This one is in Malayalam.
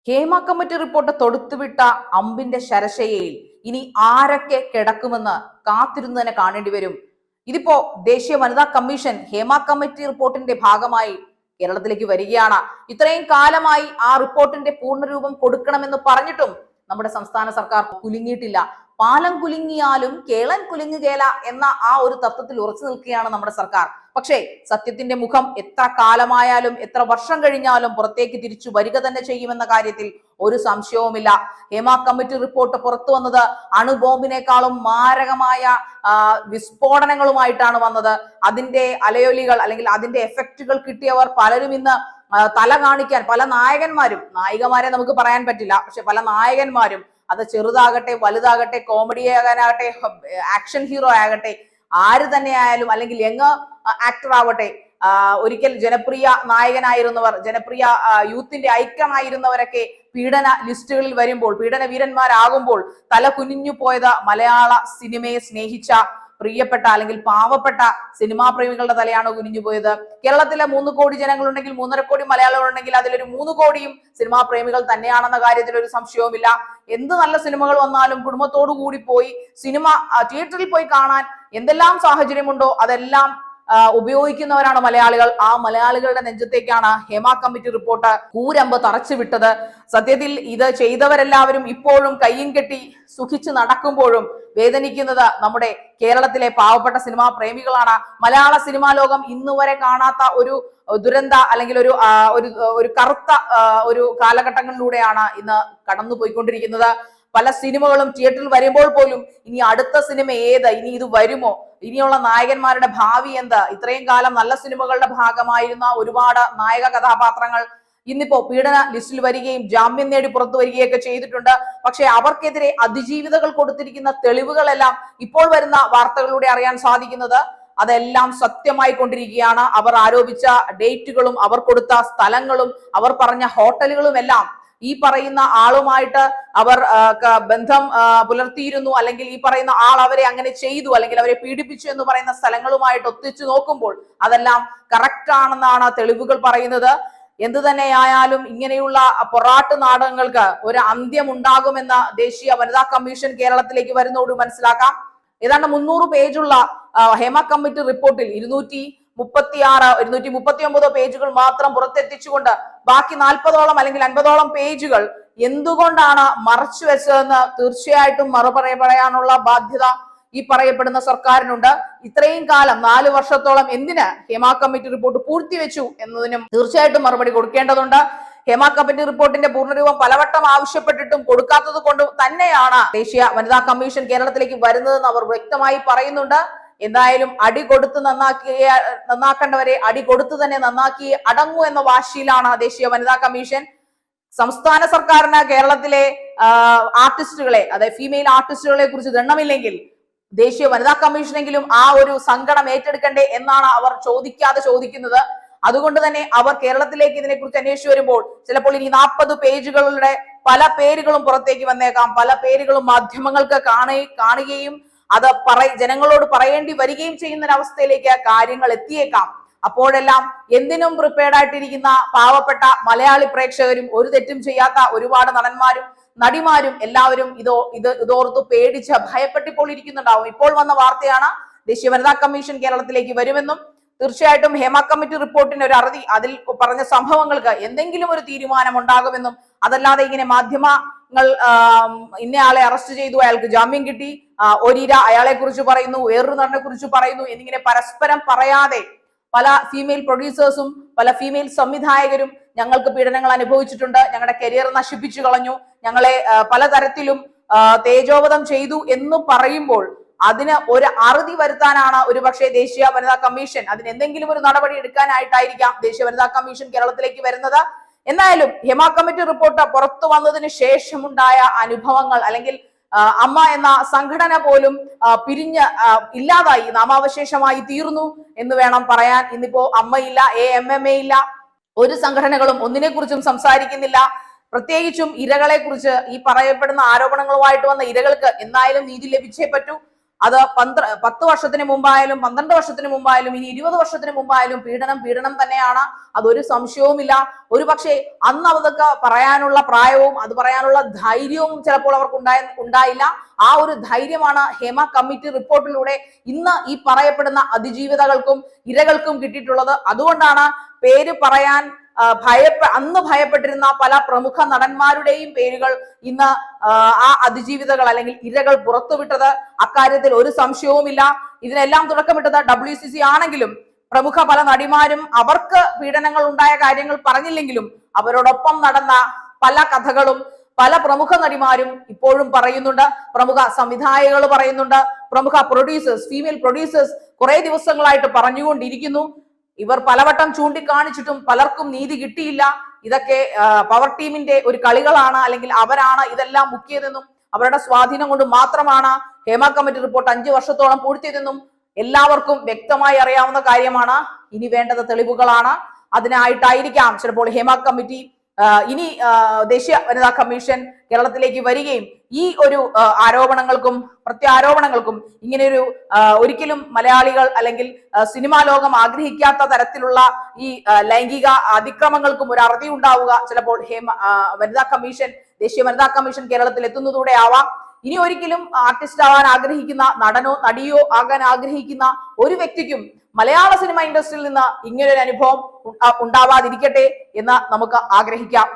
ഹേമ കമ്മിറ്റി റിപ്പോർട്ട് തൊടുത്തുവിട്ട അമ്പിന്റെ ശരശയ്യയിൽ ഇനി ആരൊക്കെ കിടക്കുമെന്ന് കാത്തിരുന്ന് തന്നെ കാണേണ്ടി വരും. ഇതിപ്പോ ദേശീയ വനിതാ കമ്മീഷൻ ഹേമ കമ്മിറ്റി റിപ്പോർട്ടിന്റെ ഭാഗമായി കേരളത്തിലേക്ക് വരികയാണ്. ഇത്രയും കാലമായി ആ റിപ്പോർട്ടിന്റെ പൂർണ്ണരൂപം കൊടുക്കണമെന്ന് പറഞ്ഞിട്ടും നമ്മുടെ സംസ്ഥാന സർക്കാർ കുലുങ്ങിയിട്ടില്ല. പാലം കുലുങ്ങിയാലും കേളൻ കുലുങ്ങുകേല എന്ന ആ ഒരു തത്വത്തിൽ ഉറച്ചു നിൽക്കുകയാണ് നമ്മുടെ സർക്കാർ. പക്ഷേ സത്യത്തിന്റെ മുഖം എത്ര കാലമായാലും എത്ര വർഷം കഴിഞ്ഞാലും പുറത്തേക്ക് തിരിച്ചു വരിക തന്നെ ചെയ്യുമെന്ന കാര്യത്തിൽ ഒരു സംശയവുമില്ല. ഹേമ കമ്മിറ്റി റിപ്പോർട്ട് പുറത്തു വന്നത് അണുബോംബിനേക്കാളും മാരകമായ വിസ്ഫോടനങ്ങളുമായിട്ടാണ് വന്നത്. അതിന്റെ അലയൊലികൾ അല്ലെങ്കിൽ അതിന്റെ എഫക്റ്റുകൾ കിട്ടിയവർ പലരും ഇന്ന് തല കാണിക്കാൻ പല നായകന്മാരും, നായികമാരെ നമുക്ക് പറയാൻ പറ്റില്ല, പക്ഷെ പല നായകന്മാരും, അത് ചെറുതാകട്ടെ വലുതാകട്ടെ, കോമഡി ആകാനാകട്ടെ, ആക്ഷൻ ഹീറോ ആകട്ടെ, ആര് തന്നെ ആയാലും, അല്ലെങ്കിൽ യങ് ആക്ടർ ആവട്ടെ, ഒരിക്കൽ ജനപ്രിയ നായകനായിരുന്നവർ, ജനപ്രിയ യൂത്തിന്റെ ഐക്കണായിരുന്നവരൊക്കെ പീഡന ലിസ്റ്റുകളിൽ വരുമ്പോൾ, പീഡന വീരന്മാരാകുമ്പോൾ തല കുനിഞ്ഞു പോയത് മലയാള സിനിമയെ സ്നേഹിച്ച പ്രിയപ്പെട്ട അല്ലെങ്കിൽ പാവപ്പെട്ട സിനിമാ പ്രേമികളുടെ തലയാണ് കുനിഞ്ഞു പോയത്. കേരളത്തിലെ 3 കോടി ജനങ്ങളുണ്ടെങ്കിൽ 3.5 കോടി മലയാളികൾ ഉണ്ടെങ്കിൽ അതിലൊരു 3 കോടിയും സിനിമാ പ്രേമികൾ തന്നെയാണെന്ന കാര്യത്തിൽ ഒരു സംശയവുമില്ല. എന്ത് നല്ല സിനിമകൾ വന്നാലും കുടുംബത്തോടു കൂടി പോയി സിനിമ തിയേറ്ററിൽ പോയി കാണാൻ എന്തെല്ലാം സാഹചര്യമുണ്ടോ അതെല്ലാം ഉപയോഗിക്കുന്നവരാണ് മലയാളികൾ. ആ മലയാളികളുടെ നെഞ്ചത്തേക്കാണ് ഹേമ കമ്മിറ്റി റിപ്പോർട്ട് കൂരമ്പ് തറച്ചു വിട്ടത്. സത്യത്തിൽ ഇത് ചെയ്തവരെല്ലാവരും ഇപ്പോഴും കയ്യും കെട്ടി സുഖിച്ച് നടക്കുമ്പോഴും വേദനിക്കുന്നത് നമ്മുടെ കേരളത്തിലെ പാവപ്പെട്ട സിനിമാ പ്രേമികളാണ്. മലയാള സിനിമാ ലോകം ഇന്നുവരെ കാണാത്ത ഒരു ദുരന്ത അല്ലെങ്കിൽ ഒരു കറുത്ത ഒരു കാലഘട്ടങ്ങളിലൂടെയാണ് ഇന്ന് കടന്നു പോയിക്കൊണ്ടിരിക്കുന്നത്. പല സിനിമകളും തിയേറ്ററിൽ വരുമ്പോൾ പോലും ഇനി അടുത്ത സിനിമ ഏത്, ഇനി ഇത് വരുമോ, ഇനിയുള്ള നായകന്മാരുടെ ഭാവി എന്താ, ഇത്രയും കാലം നല്ല സിനിമകളുടെ ഭാഗമായിരുന്ന ഒരുപാട് നായക കഥാപാത്രങ്ങൾ ഇന്നിപ്പോ പീഡന ലിസ്റ്റിൽ വരികയും ജാമ്യം നേടി പുറത്തു വരികയൊക്കെ ചെയ്തിട്ടുണ്ട്. പക്ഷെ അവർക്കെതിരെ അതിജീവിതകൾ കൊടുത്തിരിക്കുന്ന തെളിവുകളെല്ലാം ഇപ്പോൾ വരുന്ന വാർത്തകളിലൂടെ അറിയാൻ സാധിക്കുന്നത് അതെല്ലാം സത്യമായി കൊണ്ടിരിക്കുകയാണ്. അവർ ആരോപിച്ച ഡേറ്റുകളും അവർ കൊടുത്ത സ്ഥലങ്ങളും അവർ പറഞ്ഞ ഹോട്ടലുകളും എല്ലാം ഈ പറയുന്ന ആളുമായിട്ട് അവർ ബന്ധം പുലർത്തിയിരുന്നു, അല്ലെങ്കിൽ ഈ പറയുന്ന ആൾ അവരെ അങ്ങനെ ചെയ്തു, അല്ലെങ്കിൽ അവരെ പീഡിപ്പിച്ചു എന്ന് പറയുന്ന സ്ഥലങ്ങളുമായിട്ട് ഒത്തിച്ചു നോക്കുമ്പോൾ അതെല്ലാം കറക്റ്റ് ആണെന്നാണ് തെളിവുകൾ പറയുന്നത്. എന്തു തന്നെയായാലും ഇങ്ങനെയുള്ള പൊറാട്ട് നാടകങ്ങൾക്ക് ഒരു അന്ത്യം ഉണ്ടാകുമെന്ന ദേശീയ വനിതാ കമ്മീഷൻ കേരളത്തിലേക്ക് വരുന്നതോട് മനസ്സിലാക്കാം. ഏതാണ്ട് 300 പേജുള്ള ഹേമ കമ്മിറ്റി റിപ്പോർട്ടിൽ 239 പേജുകൾ മാത്രം പുറത്തെത്തിച്ചുകൊണ്ട് ബാക്കി 40ഓളം അല്ലെങ്കിൽ 50ഓളം പേജുകൾ എന്തുകൊണ്ടാണ് മറച്ചു വെച്ചതെന്ന് തീർച്ചയായിട്ടും പറയാനുള്ള ബാധ്യത ഈ പറയപ്പെടുന്ന സർക്കാരിനുണ്ട്. ഇത്രയും കാലം 4 വർഷത്തോളം എന്തിന് ഹേമ കമ്മിറ്റി റിപ്പോർട്ട് പൂഴ്ത്തിവെച്ചു എന്നതിനും തീർച്ചയായിട്ടും മറുപടി കൊടുക്കേണ്ടതുണ്ട്. ഹേമ കമ്മിറ്റി റിപ്പോർട്ടിന്റെ പൂർണ്ണരൂപം പലവട്ടം ആവശ്യപ്പെട്ടിട്ടും കൊടുക്കാത്തത് കൊണ്ട് തന്നെയാണ് ദേശീയ വനിതാ കമ്മീഷൻ കേരളത്തിലേക്ക് വരുന്നതെന്ന് അവർ വ്യക്തമായി പറയുന്നുണ്ട്. എന്തായാലും അടി കൊടുത്ത് നന്നാക്കേണ്ടവരെ അടി കൊടുത്തു തന്നെ നന്നാക്കി അടങ്ങൂ എന്ന വാശിയിലാണ് ദേശീയ വനിതാ കമ്മീഷൻ. സംസ്ഥാന സർക്കാരിന് കേരളത്തിലെ ആർട്ടിസ്റ്റുകളെ, അതായത് ഫീമെയിൽ ആർട്ടിസ്റ്റുകളെ കുറിച്ച് ദണ്ണമില്ലെങ്കിൽ ദേശീയ വനിതാ കമ്മീഷനെങ്കിലും ആ ഒരു സങ്കടം ഏറ്റെടുക്കണ്ടേ എന്നാണ് അവർ ചോദിക്കുന്നത്. അതുകൊണ്ട് തന്നെ അവർ കേരളത്തിലേക്ക് ഇതിനെക്കുറിച്ച് അന്വേഷിച്ചു വരുമ്പോൾ ചിലപ്പോൾ ഇനി 40 പേജുകളുടെ പല പേരുകളും പുറത്തേക്ക് വന്നേക്കാം. പല പേരുകളും മാധ്യമങ്ങൾക്ക് കാണുകയും അത് ജനങ്ങളോട് പറയേണ്ടി വരികയും ചെയ്യുന്ന ഒരവസ്ഥയിലേക്ക് കാര്യങ്ങൾ എത്തിയേക്കാം. അപ്പോഴെല്ലാം എന്തിനും പ്രിപ്പയർഡ് ആയിട്ടിരിക്കുന്ന പാവപ്പെട്ട മലയാളി പ്രേക്ഷകരും ഒരു തെറ്റും ചെയ്യാത്ത ഒരുപാട് നടന്മാരും നടിമാരും എല്ലാവരും ഇതോർത്തു പേടിച്ച് ഭയപ്പെട്ടിപ്പോൾ ഇരിക്കുന്നുണ്ടാവും. ഇപ്പോൾ വന്ന വാർത്തയാണ് ദേശീയ വനിതാ കമ്മീഷൻ കേരളത്തിലേക്ക് വരുമെന്നും തീർച്ചയായിട്ടും ഹേമ കമ്മിറ്റി റിപ്പോർട്ടിന്റെ ഒരു അറുതി, അതിൽ പറഞ്ഞ സംഭവങ്ങൾക്ക് എന്തെങ്കിലും ഒരു തീരുമാനം ഉണ്ടാകുമെന്നും, അതല്ലാതെ ഇങ്ങനെ മാധ്യമങ്ങൾ ഇന്നയാളെ അറസ്റ്റ് ചെയ്തു, അയാൾക്ക് ജാമ്യം കിട്ടി, ഒരിര അയാളെ കുറിച്ച് പറയുന്നു, വേറൊരു നടനെ കുറിച്ച് പറയുന്നു എന്നിങ്ങനെ പരസ്പരം പറയാതെ പല ഫീമെയിൽ പ്രൊഡ്യൂസേഴ്സും പല ഫീമെയിൽ സംവിധായകരും ഞങ്ങൾക്ക് പീഡനങ്ങൾ അനുഭവിച്ചിട്ടുണ്ട്, ഞങ്ങളുടെ കരിയർ നശിപ്പിച്ചു കളഞ്ഞു, ഞങ്ങളെ പലതരത്തിലും തേജോവധം ചെയ്തു എന്ന് പറയുമ്പോൾ അതിന് ഒരു അറുതി വരുത്താനാണ് ഒരുപക്ഷെ ദേശീയ വനിതാ കമ്മീഷൻ, അതിന് എന്തെങ്കിലും ഒരു നടപടി എടുക്കാനായിട്ടായിരിക്കാം ദേശീയ വനിതാ കമ്മീഷൻ കേരളത്തിലേക്ക് വരുന്നത്. എന്തായാലും ഹേമ കമ്മിറ്റി റിപ്പോർട്ട് പുറത്തു വന്നതിന് ശേഷമുണ്ടായ അനുഭവങ്ങൾ, അല്ലെങ്കിൽ അമ്മ എന്ന സംഘടന പോലും പിരിഞ്ഞ് ഇല്ലാതായി, നാമാവശേഷമായി തീർന്നു എന്ന് വേണം പറയാൻ. ഇന്നിപ്പോ അമ്മയില്ല, AMMA ഇല്ല, ഒരു സംഘടനകളും ഒന്നിനെ കുറിച്ചും സംസാരിക്കുന്നില്ല. പ്രത്യേകിച്ചും ഇരകളെ കുറിച്ച്, ഈ പറയപ്പെടുന്ന ആരോപണങ്ങളുമായിട്ട് വന്ന ഇരകൾക്ക് എന്തായാലും നീതി ലഭിച്ചേ പറ്റൂ. അത് 10 വർഷത്തിന് മുമ്പായാലും 12 വർഷത്തിന് മുമ്പായാലും ഇനി 20 വർഷത്തിന് മുമ്പായാലും പീഡനം തന്നെയാണ്. അതൊരു സംശയവുമില്ല. ഒരു പക്ഷേ അന്ന് അതൊക്കെ പറയാനുള്ള പ്രായവും അത് പറയാനുള്ള ധൈര്യവും ചിലപ്പോൾ അവർക്ക് ഉണ്ടായില്ല. ആ ഒരു ധൈര്യമാണ് ഹേമ കമ്മിറ്റി റിപ്പോർട്ടിലൂടെ ഇന്ന് ഈ പറയപ്പെടുന്ന അതിജീവിതകൾക്കും ഇരകൾക്കും കിട്ടിയിട്ടുള്ളത്. അതുകൊണ്ടാണ് പേര് പറയാൻ അന്ന് ഭയപ്പെട്ടിരുന്ന പല പ്രമുഖ നടന്മാരുടെയും പേരുകൾ ഇന്ന് ആ അതിജീവിതകൾ അല്ലെങ്കിൽ ഇരകൾ പുറത്തുവിട്ടത്. അക്കാര്യത്തിൽ ഒരു സംശയവുമില്ല. ഇതിനെല്ലാം തുടക്കമിട്ടത് WCC ആണെങ്കിലും പ്രമുഖ പല നടിമാരും അവർക്ക് പീഡനങ്ങൾ ഉണ്ടായ കാര്യങ്ങൾ പറഞ്ഞില്ലെങ്കിലും അവരോടൊപ്പം നടന്ന പല കഥകളും പല പ്രമുഖ നടിമാരും ഇപ്പോഴും പറയുന്നുണ്ട്. പ്രമുഖ സംവിധായകകൾ പറയുന്നുണ്ട്. പ്രമുഖ പ്രൊഡ്യൂസേഴ്സ്, ഫീമെയിൽ പ്രൊഡ്യൂസേഴ്സ് കുറെ ദിവസങ്ങളായിട്ട് പറഞ്ഞുകൊണ്ടിരിക്കുന്നു. ഇവർ പലവട്ടം ചൂണ്ടിക്കാണിച്ചിട്ടും പലർക്കും നീതി കിട്ടിയില്ല. ഇതൊക്കെ പവർ ടീമിന്റെ ഒരു കളികളാണ്, അല്ലെങ്കിൽ അവരാണ് ഇതെല്ലാം മുക്കിയതെന്നും അവരുടെ സ്വാധീനം കൊണ്ട് മാത്രമാണ് ഹേമ കമ്മിറ്റി റിപ്പോർട്ട് 5 വർഷത്തോളം പൂഴ്ത്തിയതെന്നും എല്ലാവർക്കും വ്യക്തമായി അറിയാവുന്ന കാര്യമാണ്. ഇനി വേണ്ടത് തെളിവുകളാണ്. അതിനായിട്ടായിരിക്കാം ചിലപ്പോൾ ഹേമ കമ്മിറ്റി ഇനി ദേശീയ വനിതാ കമ്മീഷൻ കേരളത്തിലേക്ക് വരികയും ഈ ഒരു ആരോപണങ്ങൾക്കും പ്രത്യാരോപണങ്ങൾക്കും ഇങ്ങനെയൊരു ഒരിക്കലും മലയാളികൾ അല്ലെങ്കിൽ സിനിമാ ലോകം ആഗ്രഹിക്കാത്ത തരത്തിലുള്ള ഈ ലൈംഗിക അതിക്രമങ്ങൾക്കും ഒരു അറുതി ഉണ്ടാവുക ചിലപ്പോൾ വനിതാ കമ്മീഷൻ, ദേശീയ വനിതാ കമ്മീഷൻ കേരളത്തിൽ എത്തുന്നതോടെ ആവാം. ഇനി ഒരിക്കലും ആർട്ടിസ്റ്റ് ആവാൻ ആഗ്രഹിക്കുന്ന നടനോ നടിയോ ആകാൻ ആഗ്രഹിക്കുന്ന ഒരു വ്യക്തിക്കും മലയാള സിനിമ ഇൻഡസ്ട്രിയിൽ നിന്ന് ഇങ്ങനൊരു അനുഭവം ഉണ്ടാവാതിരിക്കട്ടെ എന്ന് നമുക്ക് ആഗ്രഹിക്കാം.